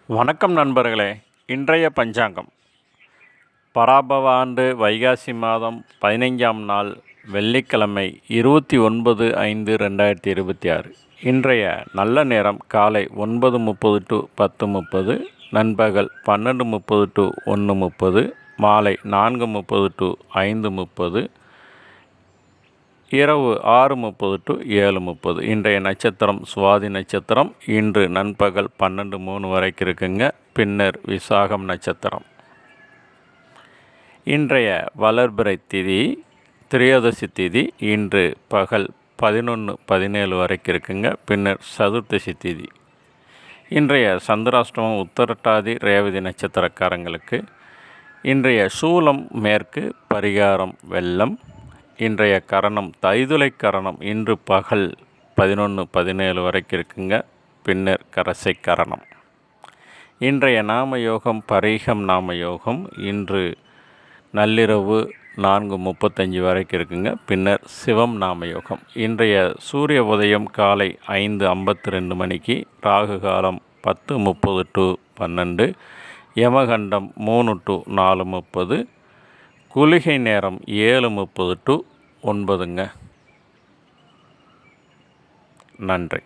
வணக்கம் நண்பர்களே. இன்றைய பஞ்சாங்கம் பராபவ ஆண்டு வைகாசி மாதம் 15ஆம் நாள் வெள்ளிக்கிழமை 29/5/2026. இன்றைய நல்ல நேரம் காலை 9:30 to 10:30, நண்பகல் 12:30 to 1:30, மாலை 4:30 to 5:30, இரவு 6:30 to 7:30. இன்றைய நட்சத்திரம் சுவாதி நட்சத்திரம். இன்று நண்பகல் 12:03 வரைக்கும் இருக்குங்க. பின்னர் விசாகம் நட்சத்திரம். இன்றைய வளர்பிறை திதி திரையோதசி திதி. இன்று பகல் 11:17 வரைக்கும் இருக்குங்க. பின்னர் சதுர்த்தசி திதி. இன்றைய சந்திராஷ்டமம் உத்தரட்டாதி ரேவதி நட்சத்திரக்காரங்களுக்கு. இன்றைய சூலம் மேற்கு, பரிகாரம் வெள்ளம். இன்றைய கரணம் தைதுளை கரணம். இன்று பகல் 11:17 வரைக்கும் இருக்குங்க. பின்னர் கரசை கரணம். இன்றைய நாம யோகம் பரீகம் நாம யோகம். இன்று நள்ளிரவு 4:35 வரைக்கும் இருக்குங்க. பின்னர் சிவம் நாம யோகம். இன்றைய சூரிய உதயம் காலை 5:52 மணிக்கு. ராகு காலம் 10:30 to 12, யமகண்டம் 3 to 4:30, குளிகை நேரம் 7:30 to 9ங்க. நன்றி.